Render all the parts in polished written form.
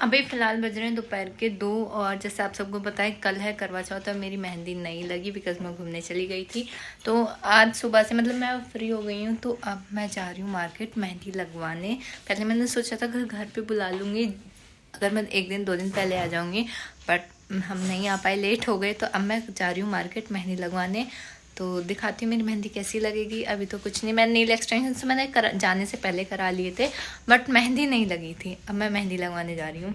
अभी फ़िलहाल बज रहे हैं दोपहर के 2 और जैसे आप सबको पता है कल है करवा चौथ और मेरी मेहंदी नहीं लगी बिकॉज मैं घूमने चली गई थी। तो आज सुबह से मतलब मैं फ्री हो गई हूँ, तो अब मैं जा रही हूँ मार्केट मेहंदी लगवाने। पहले मैंने सोचा था घर पे बुला लूँगी अगर मैं 1 दिन 2 दिन पहले आ जाऊँगी, बट हम नहीं आ पाए, लेट हो गए। तो अब मैं जा रही हूँ मार्केट मेहंदी लगवाने। तो दिखाती हूँ मेरी मेहंदी कैसी लगेगी। अभी तो कुछ नहीं, मैंने नील एक्सटेंशन से मैंने जाने से पहले करा लिए थे, बट मेहंदी नहीं लगी थी। अब मैं मेहंदी लगवाने जा रही हूँ।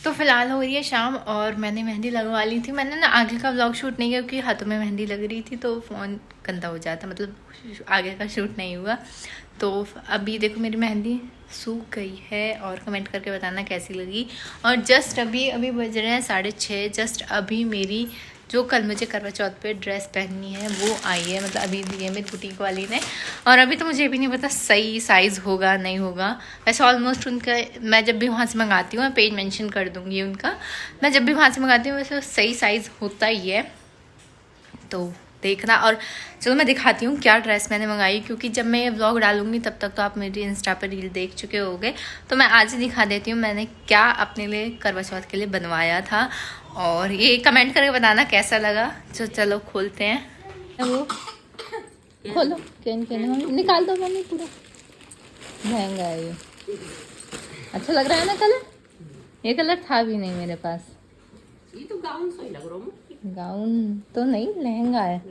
तो फिलहाल हो रही है शाम और मैंने मेहंदी लगवा ली थी। मैंने ना आगे का व्लॉग शूट नहीं किया क्योंकि हाथों में मेहंदी लग रही थी तो फ़ोन गंदा हो जाता, मतलब आगे का शूट नहीं हुआ। तो अभी देखो मेरी मेहंदी सूख गई है और कमेंट करके बताना कैसी लगी। और जस्ट अभी बज रहे हैं 6:30। जस्ट अभी मेरी जो कल मुझे करवा चौथ पे ड्रेस पहननी है वो आई है, मतलब अभी दी है मेरी बुटीक वाली ने। और अभी तो मुझे भी नहीं पता सही साइज़ होगा नहीं होगा। वैसे ऑलमोस्ट उनका मैं जब भी वहाँ से मंगाती हूँ, मैं पेज मेंशन कर दूँगी उनका, मैं जब भी वहाँ से मंगाती हूँ वैसे सही साइज़ होता ही है। तो देखना। और चलो मैं दिखाती हूँ क्या ड्रेस मैंने मंगाई, क्योंकि जब मैं ये व्लॉग डालूंगी तब तक तो आप मेरी इंस्टा पर रील देख चुके होंगे। तो मैं आज ही दिखा देती हूँ मैंने क्या अपने लिए करवा चौथ के लिए बनवाया था, और ये कमेंट करके बताना कैसा लगा। तो चलो खोलते हैं। वो खोलो, मम्मी निकाल दो, मम्मी पूरा महंगा है ये। अच्छा लग रहा है ना कलर? ये कलर था भी नहीं मेरे पास। ये तो गाउन सही लग रहा है। गाउन तो नहीं, लहंगा है,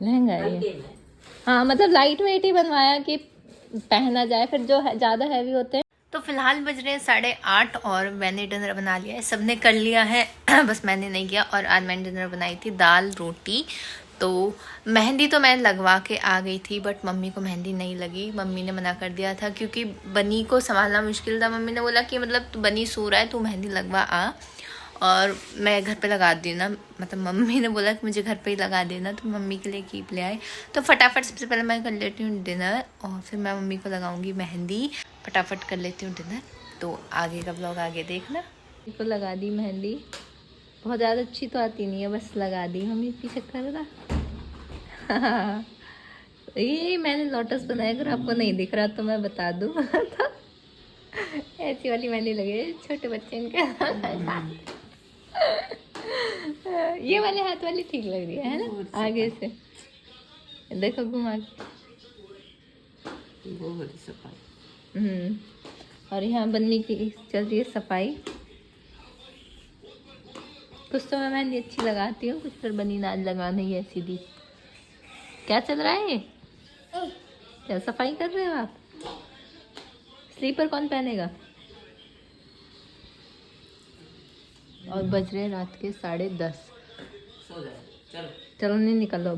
लहंगा है ये। हाँ मतलब लाइट वेट ही बनवाया कि पहना जाए, फिर जो ज़्यादा हैवी होते हैं। तो फिलहाल बज रहे हैं 8:30 और मैंने डिनर बना लिया है, सबने कर लिया है बस मैंने नहीं किया। और आज मैंने डिनर बनाई थी दाल रोटी। तो मेहंदी तो मैं लगवा के आ गई थी, बट मम्मी को मेहंदी नहीं लगी। मम्मी ने मना कर दिया था क्योंकि बनी को संभालना मुश्किल था। मम्मी ने बोला कि मतलब तू बनी सो रहा है, तू मेहंदी लगवा आ और मैं घर पे लगा दी ना। मतलब मम्मी ने बोला कि मुझे घर पे ही लगा देना, तो मम्मी के लिए कीप ले आए। तो फटाफट सबसे पहले मैं कर लेती हूँ डिनर और फिर मैं मम्मी को लगाऊंगी मेहंदी। फटाफट कर लेती हूँ डिनर, तो आगे का ब्लॉग आगे देखना। मम्मी को लगा दी मेहंदी, बहुत ज़्यादा अच्छी तो आती नहीं है, बस लगा दी मम्मी की चक्कर ना। ये मैंने लोटस बनाया, अगर आपको नहीं दिख रहा तो मैं बता दूँ तो ऐसी वाली मेहंदी लगे छोटे बच्चे इनके। ये वाले हाथ वाली ठीक लग रही है ना, आगे से देखो घुमा के। और यहाँ बनने की चल रही है सफाई। कुछ तो मैं मेहंदी अच्छी लगाती हूँ, कुछ फिर बनी नाज लगाना ही है सीधी। क्या चल रहा है ये? क्या सफाई कर रहे हो आप? स्लीपर कौन पहनेगा? और बज रहे रात के 10:30। चलो नहीं निकलो,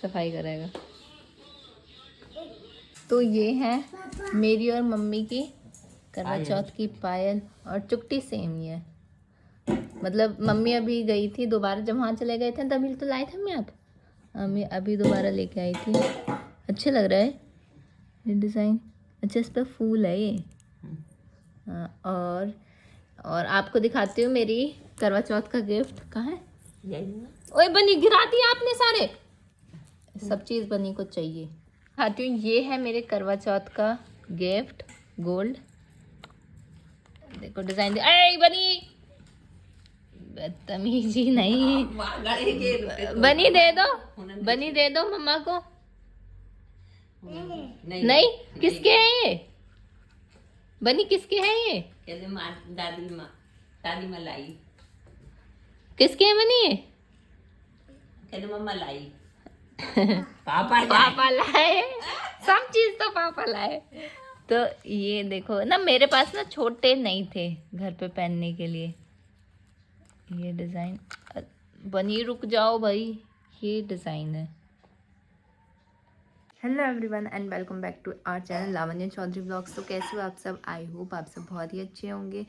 सफाई करेगा। तो ये है मेरी और मम्मी की करवा चौथ की पायल और चुट्टी सेम ही है। मतलब मम्मी अभी गई थी दोबारा, जब वहाँ चले गए थे तभी तो लाए थे हमें। आप मम्मी अभी दोबारा लेके आई थी। अच्छे लग रहा है ये डिज़ाइन। अच्छा इस पर फूल है ये। हाँ, और आपको दिखाती हूँ मेरी करवा चौथ का गिफ्ट। कहाँ है? ओए बनी गिरा दिया आपने सारे, सब चीज़ बनी को चाहिए। दिखाती हूँ, ये है मेरे करवा चौथ का गिफ्ट, गोल्ड। देखो डिज़ाइन ऐ बनी, बदतमीजी नहीं। बनी दे दो, बनी दे दो मम्मा को। नहीं किसके है ये? बनी किसके है ये? दादी माँ लाई। किसके है बनी ये? कहते मम्मा लाई। पापा लाए, सब चीज तो पापा लाए। तो ये देखो ना, मेरे पास ना छोटे नहीं थे घर पे पहनने के लिए। ये डिज़ाइन बनी, रुक जाओ भाई, ये डिज़ाइन है। Hello everyone and welcome back to our channel Lavanya Chaudhary blogs. तो कैसे हो आप सब? आई होप आप सब बहुत ही अच्छे होंगे।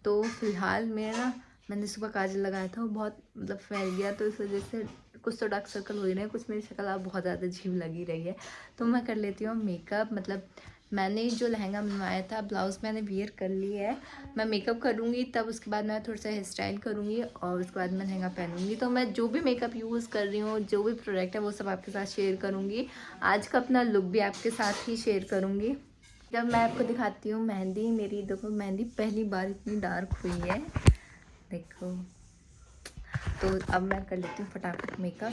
तो फिलहाल मैंने सुबह काजल लगाया था, वो बहुत मतलब फैल गया, तो इस वजह से कुछ तो डार्क सर्कल हो ही रहे हैं, कुछ मेरी शक्ल आप बहुत ज़्यादा अजीब लगी रही है। तो मैं कर लेती हूँ मेकअप। मतलब मैंने जो लहंगा बनवाया था, ब्लाउज़ मैंने वियर कर लिया है। मैं मेकअप करूँगी तब उसके बाद मैं थोड़ा सा हेयर स्टाइल करूँगी और उसके बाद मैं लहंगा पहनूँगी। तो मैं जो भी मेकअप यूज़ कर रही हूँ, जो भी प्रोडक्ट है, वो सब आपके साथ शेयर करूँगी। आज का अपना लुक भी आपके साथ ही शेयर करूँगी। जब मैं आपको दिखाती हूँ मेहंदी, मेरी देखो मेहंदी पहली बार इतनी डार्क हुई है, देखो। तो अब मैं कर लेती हूँ फटाफट मेकअप।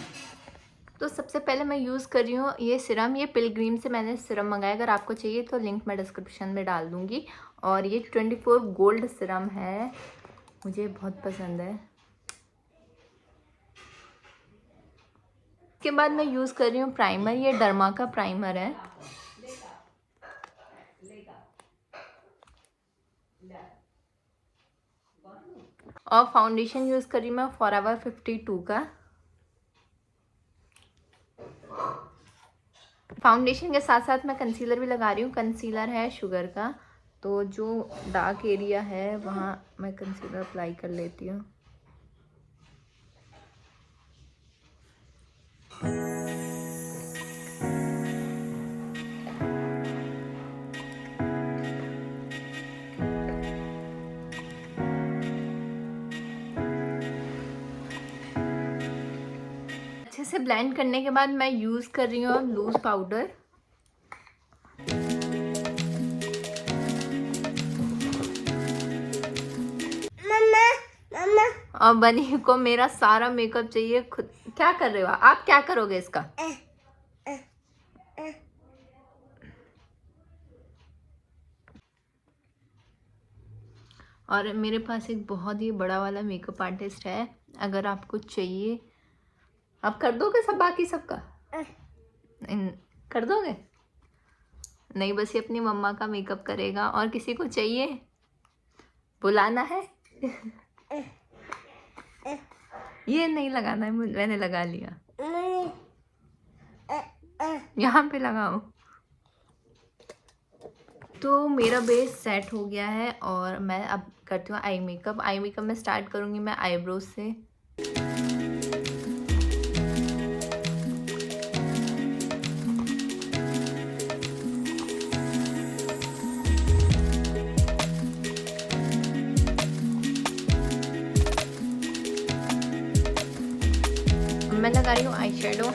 तो सबसे पहले मैं यूज़ कर रही हूँ ये सिरम। ये पिलग्रीम से मैंने सिरम मंगाया, अगर आपको चाहिए तो लिंक मैं डिस्क्रिप्शन में डाल दूँगी। और ये 24 गोल्ड सिरम है, मुझे बहुत पसंद है। उसके बाद मैं यूज़ कर रही हूँ प्राइमर। ये डर्मा का प्राइमर है। और फाउंडेशन यूज़ कर रही हूँ मैं फॉरएवर 52 का। फाउंडेशन के साथ साथ मैं कंसीलर भी लगा रही हूँ। कंसीलर है शुगर का, तो जो डार्क एरिया है वहाँ मैं कंसीलर अप्लाई कर लेती हूँ। अच्छे से ब्लेंड करने के बाद मैं यूज़ कर रही हूँ लूज पाउडर। और बनी को मेरा सारा मेकअप चाहिए खुद। क्या कर रहे हो आप? क्या करोगे इसका? और मेरे पास एक बहुत ही बड़ा वाला मेकअप आर्टिस्ट है, अगर आपको चाहिए आप कर दोगे सब, बाकी सबका कर दोगे? नहीं, बस ये अपनी मम्मा का मेकअप करेगा। और किसी को चाहिए बुलाना है। ये नहीं लगाना है, मैंने लगा लिया। यहाँ पे लगाओ। तो मेरा बेस सेट हो गया है और मैं अब करती हूँ आई मेकअप। आई मेकअप में स्टार्ट करूँगी मैं आईब्रोज से। मैं लगा रही हूँ आई शेडो।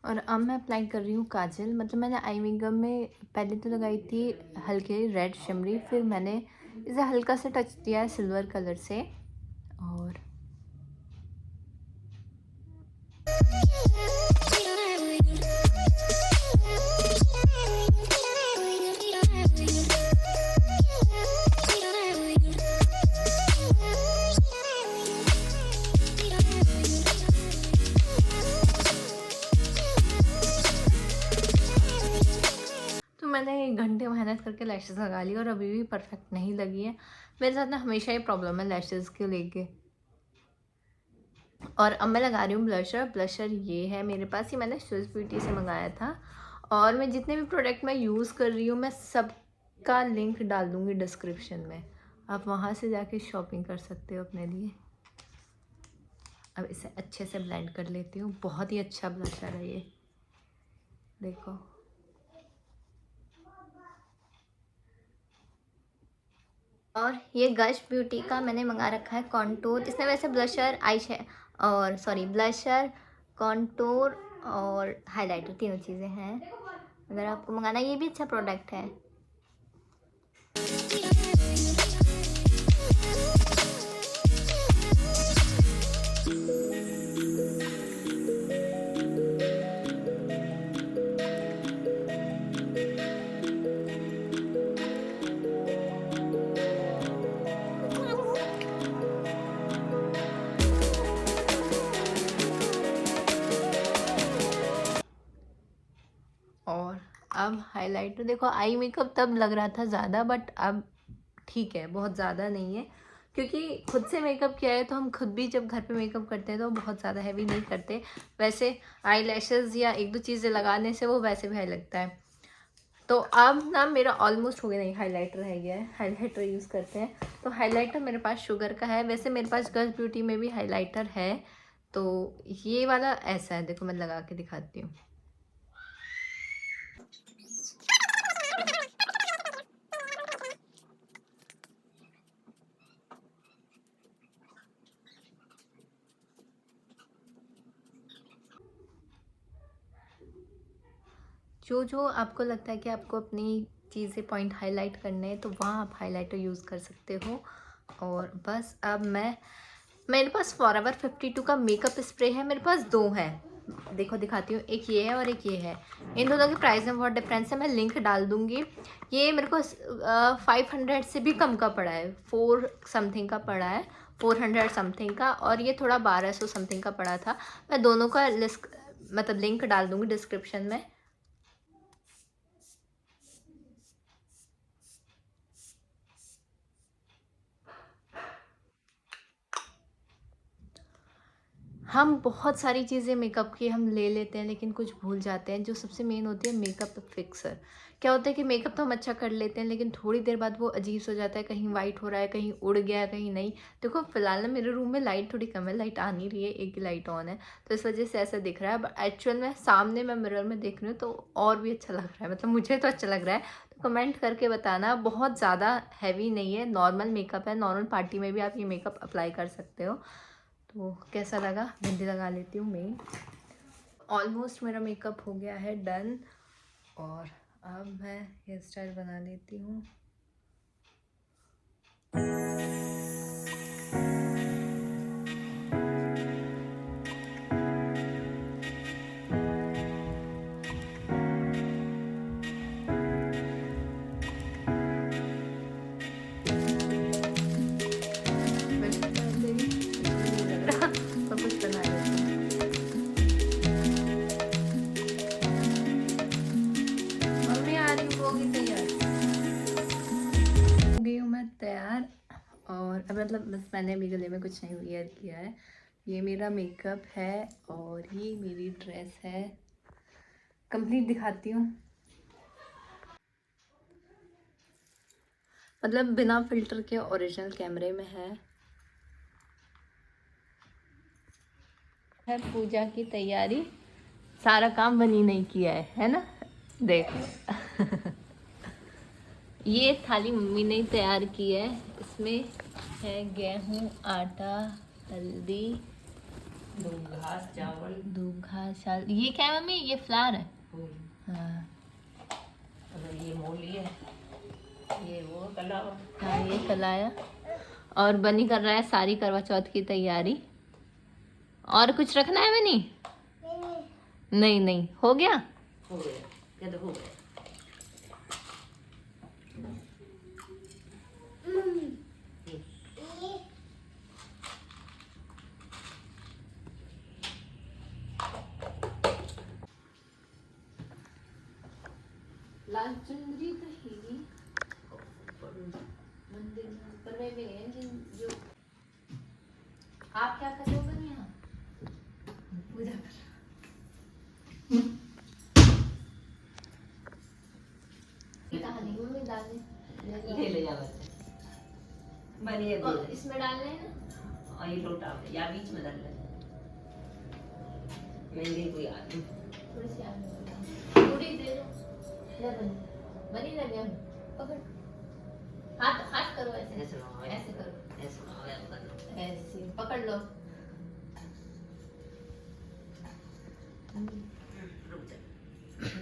और अब मैं अप्लाई कर रही हूँ काजल। मतलब मैंने आई मेकअप में पहले तो लगाई थी हल्के रेड शिमरी, फिर मैंने इसे हल्का सा टच दिया है सिल्वर कलर से। और मैंने 1 घंटे मेहनत करके लैशेस लगा ली और अभी भी परफेक्ट नहीं लगी है। मेरे साथ ना हमेशा ही प्रॉब्लम है लैशेस के लेके। और अब मैं लगा रही हूँ ब्लशर। ब्लशर ये है मेरे पास, ये मैंने स्विस ब्यूटी से मंगाया था। और मैं जितने भी प्रोडक्ट मैं यूज़ कर रही हूँ मैं सबका लिंक डाल दूँगी डिस्क्रिप्शन में, आप वहाँ से जाके शॉपिंग कर सकते हो अपने लिए। अब इसे अच्छे से ब्लेंड कर लेती हूँ। बहुत ही अच्छा ब्लशर है ये, देखो। और ये गश ब्यूटी का मैंने मंगा रखा है कॉन्टूर। इसमें वैसे ब्लशर और सॉरी ब्लशर, कॉन्टूर और हाइलाइटर तीनों चीज़ें हैं। अगर आपको मंगाना, ये भी अच्छा प्रोडक्ट है। और अब अब हाइलाइटर देखो, आई मेकअप तब लग रहा था ज़्यादा, बट अब ठीक है, बहुत ज़्यादा नहीं है, क्योंकि खुद से मेकअप किया है तो हम खुद भी जब घर पे मेकअप करते हैं तो बहुत ज़्यादा हैवी नहीं करते। वैसे आई लैशेज़ या एक दो चीज़ें लगाने से वो वैसे भी हाई लगता है। तो अब ना मेरा ऑलमोस्ट हो गया, नहीं हाइलाइटर रह गया है, हाइलाइटर यूज़ करते हैं। तो हाइलाइटर मेरे पास शुगर का है, वैसे मेरे पास गर्ल्स ब्यूटी में भी हाइलाइटर है। तो ये वाला ऐसा है, देखो मैं लगा के दिखाती हूँ। जो जो आपको लगता है कि आपको अपनी चीज़ें पॉइंट हाईलाइट करने हैं तो वहाँ आप हाइलाइटर यूज़ कर सकते हो। और बस अब मेरे पास फॉरएवर 52 का मेकअप स्प्रे है, मेरे पास दो हैं, देखो दिखाती हूँ, एक ये है और एक ये है। इन दोनों के प्राइस में बहुत डिफरेंस है, मैं लिंक डाल दूँगी। ये मेरे को 500 से भी कम का पड़ा है, 4 समथिंग का पड़ा है, 400 समथिंग का, और ये थोड़ा 1200 समथिंग का पड़ा था। मैं दोनों का लिंक डाल दूँगी डिस्क्रिप्शन में। हम बहुत सारी चीज़ें मेकअप की हम ले लेते हैं, लेकिन कुछ भूल जाते हैं। जो सबसे मेन होती है मेकअप फिक्सर। क्या होता है कि मेकअप तो हम अच्छा कर लेते हैं, लेकिन थोड़ी देर बाद वो अजीब सा हो जाता है, कहीं वाइट हो रहा है, कहीं उड़ गया है, कहीं नहीं। देखो फिलहाल ना मेरे रूम में लाइट थोड़ी कम है, लाइट आ नहीं रही है, एक ही लाइट ऑन है, तो इस वजह से ऐसा दिख रहा है। बट एक्चुअल में सामने मैं मिरर में देख रही हूँ तो और भी अच्छा लग रहा है, मतलब मुझे तो अच्छा लग रहा है। तो कमेंट करके बताना। बहुत ज़्यादा हैवी नहीं है, नॉर्मल मेकअप है, नॉर्मल पार्टी में भी आप ये मेकअप अप्लाई कर सकते हो। तो कैसा लगा, मेहंदी लगा लेती हूँ मैं। ऑलमोस्ट मेरा मेकअप हो गया है डन, और अब मैं हेयर स्टाइल बना लेती हूँ। कुछ बना लेती हूँ। मम्मी आ रही होगी तैयार, हो गई हूँ मैं तैयार। और अब मतलब बस मैंने अभी गले में कुछ नहीं वेयर किया है। ये मेरा मेकअप है और ये मेरी ड्रेस है। कंप्लीट दिखाती हूँ, मतलब बिना फिल्टर के ओरिजिनल कैमरे में है पूजा की तैयारी। सारा काम बनी नहीं किया है ना, देखो। ये थाली मम्मी ने तैयार की है, इसमें है गेहूँ, आटा, हल्दी, दूध घास चावल। ये क्या है मम्मी, ये फ्लावर है। हाँ अगर ये मूली है, ये वो कलावा। हाँ, ये कलाया। और बनी कर रहा है सारी करवा चौथ की तैयारी। और कुछ रखना है बनी? नहीं नहीं, हो गया। हो गया, ये तो हो गया। लाल चुनरी कहेगी मंदिर में, पर वे भी हैं जो आप क्या कर रहे हो बनी यहाँ? पूजा कर कहानी में डालने ले जा बच्चे, बनिए दे और दे। इसमें डालने हैं ना, और ये लोटा में या बीच में डाल ले। मेहंदी कोई आदमी थोड़ी सी आगे पूरी दे दो। ले बनी लगे हम पकड़, हाथ हाथ करो ऐसे, ऐसे लगाओ, ऐसे करो, ऐसे लगाओ, ऐसे करो। ऐसे पकड़ लो। रुक जा।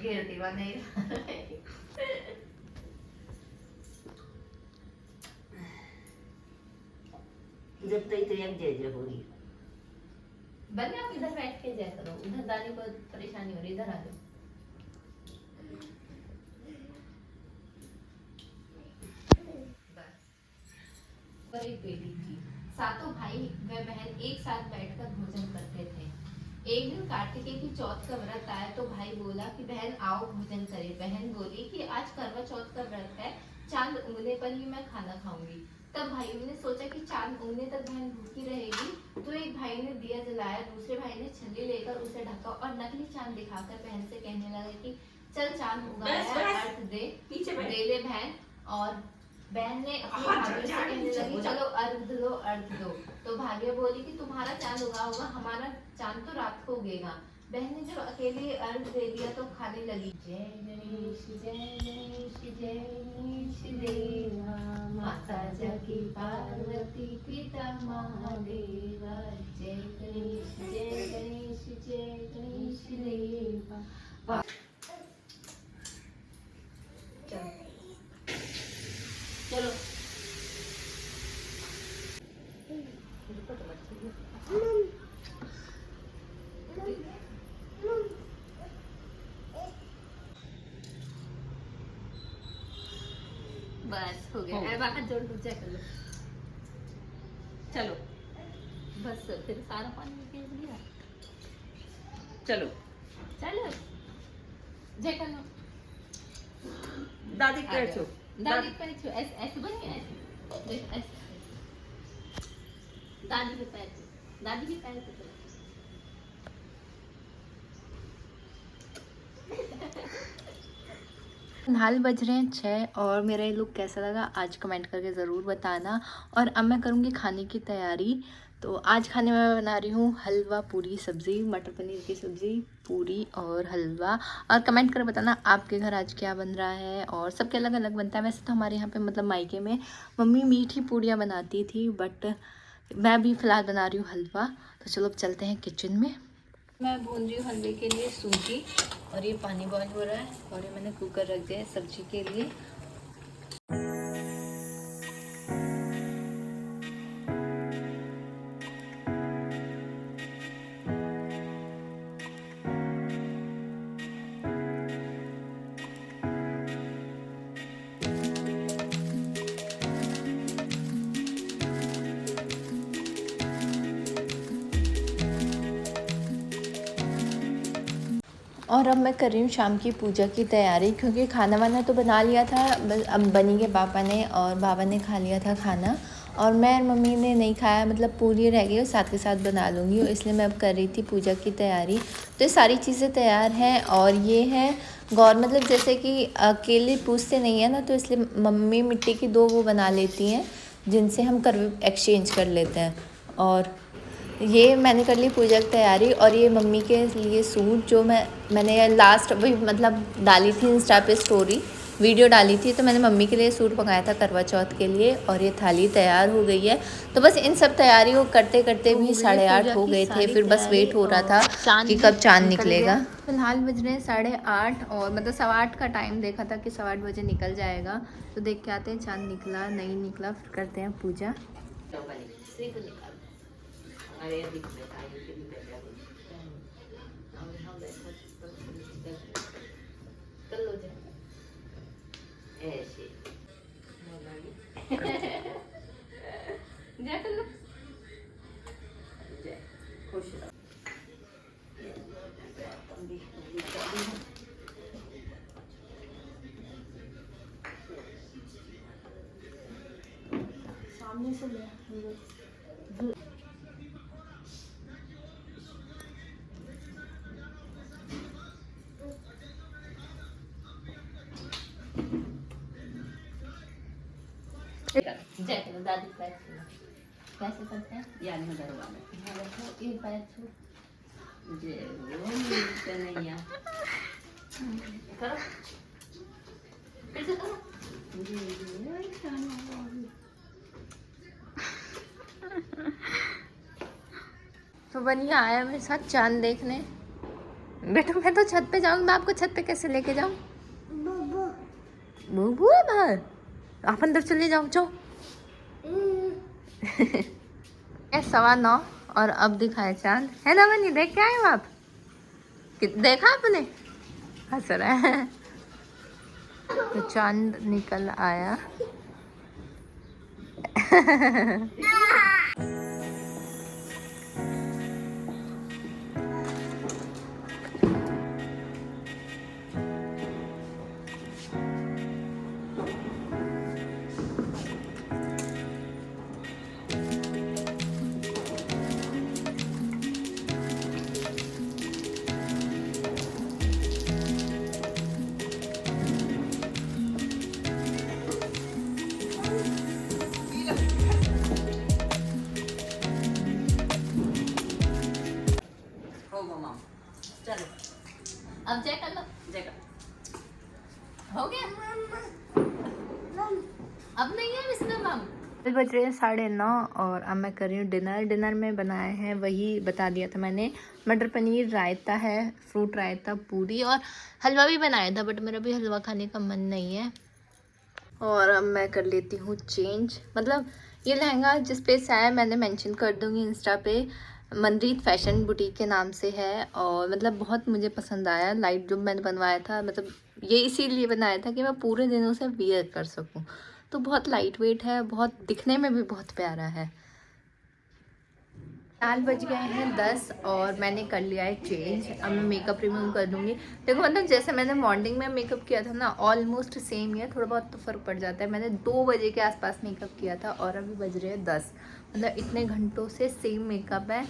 गिर दीवार नहीं जब तक तो एक जय हो रही। बने आप इधर बैठ के जय करो, उधर दादी को परेशानी हो रही, इधर आ जाओ। बस पर एक बेटी थी, सातों भाई व बहन एक साथ बैठकर भोजन करते थे। एक दिन कार्तिकेय की चौथ का व्रत आया तो भाई बोला कि बहन आओ भोजन करें। बहन बोली कि आज करवा चौथ का व्रत है, चांद उगने पर ही मैं खाना खाऊंगी। तब भाइयों ने सोचा कि चांद उगने तक बहन भूखी रहेगी, तो एक भाई ने दिया जलाया, दूसरे भाई ने छल्ली लेकर उसे ढका और नकली चांद दिखाकर बहन से कहने लगा कि चल चांद उगाया है, अर्घ दे ले बहन। और बहन ने अपनी भाभी से कहने लगी चलो अर्घ दो। तो भाभी बोली कि तुम्हारा चांद उगा होगा, हमारा चांद तो रात को उगेगा। बहन ने जब अकेले अर्घ दे दिया तो खाने लगी। जय गणेश जय गणेश जय गणेश देवा, माता जगी पार्वती पिता महादेवा। जय गणेश जय गणेश जय गणेश देवा। चलो बस हो गया। अब हाथ जोड़ पूजा कर लो। चलो बस फिर सारा पानी निकल गया। चलो चलो जय कर लो। दादी पैर छू, दादी पैर छू। ऐसे बन गया, ऐसे दादी के पैर छू, दादी के पैर छू। हाल बज रहे हैं 6 और मेरा ये लुक कैसा लगा आज कमेंट करके ज़रूर बताना। और अब मैं करूँगी खाने की तैयारी। तो आज खाने में मैं बना रही हूँ हलवा पूरी सब्ज़ी, मटर पनीर की सब्ज़ी, पूरी और हलवा। और कमेंट कर बताना आपके घर आज क्या बन रहा है। और सबके अलग अलग बनता है। वैसे तो हमारे यहाँ पे मतलब मायके में मम्मी मीठी पूड़ियाँ बनाती थी, बट मैं भी फ़िलहाल बना रही हूँ हलवा। तो चलो अब चलते हैं किचन में। मैं भून रही हूँ हलवे के लिए सूजी, और ये पानी बॉईल हो रहा है और ये मैंने कुकर रख दिया है सब्जी के लिए। और अब मैं कर रही हूँ शाम की पूजा की तैयारी, क्योंकि खाना वाना तो बना लिया था, अब बनी के पापा ने और बाबा ने खा लिया था खाना, और मैं और मम्मी ने नहीं खाया, मतलब पूरी रह गई और साथ के साथ बना लूँगी। इसलिए मैं अब कर रही थी पूजा की तैयारी। तो ये सारी चीज़ें तैयार हैं। और ये है गौर, मतलब जैसे कि अकेले पूछते नहीं है ना, तो इसलिए मम्मी मिट्टी की 2 वो बना लेती हैं जिनसे हम कर एक्सचेंज कर लेते हैं। और ये मैंने कर ली पूजा की तैयारी। और ये मम्मी के लिए सूट जो मैंने लास्ट वही मतलब डाली थी इंस्टा पे स्टोरी, वीडियो डाली थी, तो मैंने मम्मी के लिए सूट मंगाया था करवा चौथ के लिए। और ये थाली तैयार हो गई है। तो बस इन सब तैयारी को करते करते भी 8:30 हो गए थे। फिर बस वेट हो रहा था कि कब चांद निकलेगा। फिलहाल बज रहे हैं 8:30 और मतलब 8:15 का टाइम देखा था कि 8:15 बजे निकल जाएगा। तो देख के आते हैं चांद निकला नहीं निकला, फिर करते हैं पूजा। अरे दिख रहा है ये भी बैठा है। हम बैठा कर लो जाए ऐसे जय कर लो। जय खुश रहो। सामने से ले जय करो। दादी पैर छू कैसे करते हैं? याद में दरवाजा देखो ये पैर छू। जय वो कन्हैया करो फिर से करो। तो बनिया आया मेरे साथ चांद देखने। बेटा मैं तो छत पे जाऊंगी, मैं आपको छत पे कैसे लेके जाऊं? बूबू है बाहर, आप अंदर चले जाओ। जाओ 9:15 और अब दिखाए चांद, है ना बनी? देख के आए हो आप? देखा आपने? हंस रहा है। तो चांद निकल आया। अब जय कर लो, जय कर। हो गया? अब नहीं है बिस्तर माम। बज रहे हैं 9:30 और अब मैं कर रही हूँ डिनर। डिनर में बनाए हैं, वही बता दिया था मैंने, मटर पनीर, रायता है, फ्रूट रायता, पूरी और हलवा भी बनाया था, बट मेरा भी हलवा खाने का मन नहीं है। और अब मैं कर लेती हूँ चेंज। मतलब ये लहंगा जिस पे से आया मैंने मेंशन कर दूँगी इंस्टा पे, मनरीत फैशन बुटीक के नाम से है। और मतलब बहुत मुझे पसंद आया, लाइट जो मैंने बनवाया था, मतलब ये इसीलिए बनाया था कि मैं पूरे दिन उसे वियर कर सकूं। तो बहुत लाइट वेट है, बहुत दिखने में भी बहुत प्यारा है। 4 बज गए हैं 10 और मैंने कर लिया है चेंज। अब मैं मेकअप रिमूव कर दूँगी। देखो मतलब जैसे मैंने मॉर्निंग में मेकअप किया था ना, ऑलमोस्ट सेम ही है, थोड़ा बहुत तो फ़र्क पड़ जाता है। मैंने 2 बजे के आसपास मेकअप किया था और अभी बज रहे हैं 10। मतलब इतने घंटों से सेम मेकअप है।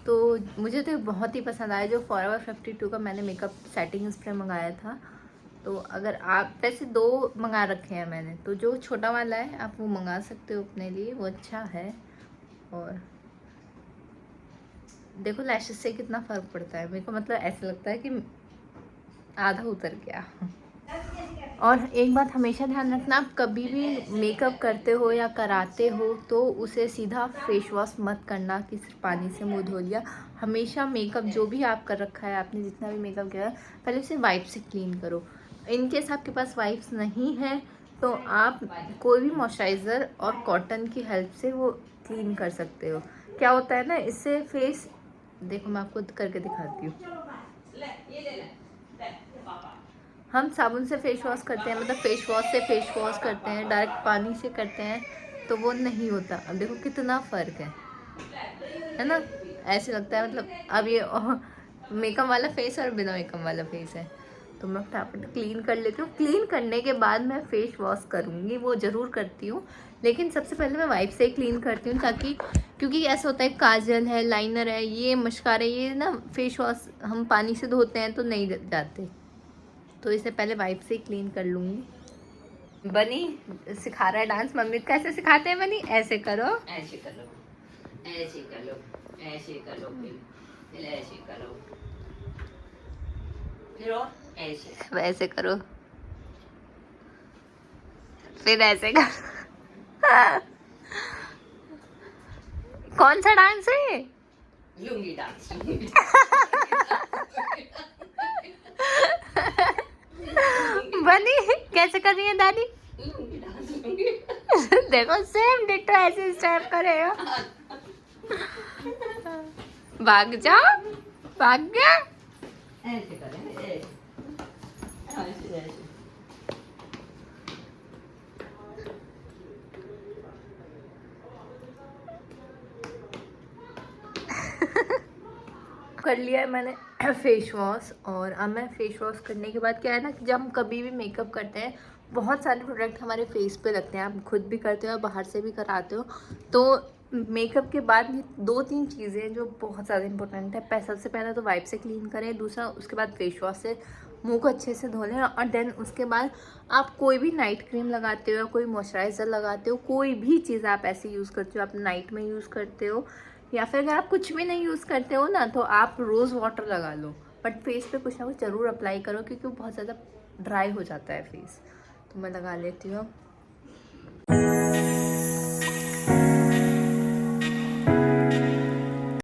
तो मुझे तो बहुत ही पसंद आया जो फॉरएवर 52 का मैंने मेकअप सेटिंग स्प्रे मंगाया था। तो अगर आप, वैसे 2 मंगा रखे हैं मैंने, तो जो छोटा वाला है आप वो मंगा सकते हो अपने लिए, वो अच्छा है। और देखो लैशेस से कितना फ़र्क पड़ता है मेरे को, मतलब ऐसा लगता है कि आधा उतर गया। और एक बात हमेशा ध्यान रखना, आप कभी भी मेकअप करते हो या कराते हो तो उसे सीधा फेस वॉश मत करना कि सिर्फ पानी से मुंह धो लिया। हमेशा मेकअप जो भी आप कर रखा है, आपने जितना भी मेकअप किया है, पहले उसे वाइप से क्लीन करो। इनकेस आपके पास वाइप्स नहीं है तो आप कोई भी मॉइस्चराइज़र और कॉटन की हेल्प से वो क्लीन कर सकते हो। क्या होता है ना, इससे फेस, देखो मैं आपको करके दिखाती हूँ। हम साबुन से फेस वॉश करते हैं, मतलब फेस वॉश से फेस वॉश करते हैं, डायरेक्ट पानी से करते हैं, तो वो नहीं होता। अब देखो कितना फ़र्क है ना। ऐसे लगता है मतलब अब ये मेकअप वाला फेस और बिना मेकअप वाला फेस है। तो मैं फटाफट क्लीन कर लेती हूँ। क्लीन करने के बाद मैं फेस वॉश करूँगी, वो ज़रूर करती हूँ, लेकिन सबसे पहले मैं वाइप से क्लीन करती हूँ, ताकि क्योंकि ऐसा होता है काजल है, लाइनर है, ये मस्कारा, ये ना फेस वॉश हम पानी से धोते हैं तो नहीं जाते, तो इसे पहले वाइप से क्लीन कर लूँगी। बनी सिखा रहा है डांस, मम्मी कैसे सिखाते हैं बनी, ऐसे करो, ऐसे कर लो, ऐसे कर लो, ऐसे कर लो, फिर ऐसे करो, फिर और ऐसे, वैसे करो, फिर ऐसे करो। कौन सा डांस है? लुंगी डांस। बनी कैसे कर रही है दादी? लुंगी डांस, लुंगी। देखो सेम डिट्टो ऐसे स्टेप करेगा। भाग जा, भाग गया। ऐसे करें, ऐसे, ऐसे, ऐसे। कर लिया है मैंने फेस वॉश। और अब मैं फेस वॉश करने के बाद क्या है ना, कि जब हम कभी भी मेकअप करते हैं, बहुत सारे प्रोडक्ट हमारे फेस पे लगते हैं, आप खुद भी करते हो, बाहर से भी कराते हो, तो मेकअप के बाद ये 2-3 चीज़ें जो बहुत ज़्यादा इंपॉर्टेंट है। सबसे पहला तो वाइप से क्लीन करें, दूसरा उसके बाद फेस वॉश से मुंह को अच्छे से धो लें, और देन उसके बाद आप कोई भी नाइट क्रीम लगाते हो या कोई मॉइस्चराइज़र लगाते हो, कोई भी चीज़ आप ऐसे यूज़ करते हो, आप नाइट में यूज़ करते हो, या फिर अगर आप कुछ भी नहीं यूज़ करते हो ना, तो आप रोज़ वाटर लगा लो, बट फेस पे कुछ ना कुछ ज़रूर अप्लाई करो, क्योंकि बहुत ज़्यादा ड्राई हो जाता है फेस। तो मैं लगा लेती हूँ।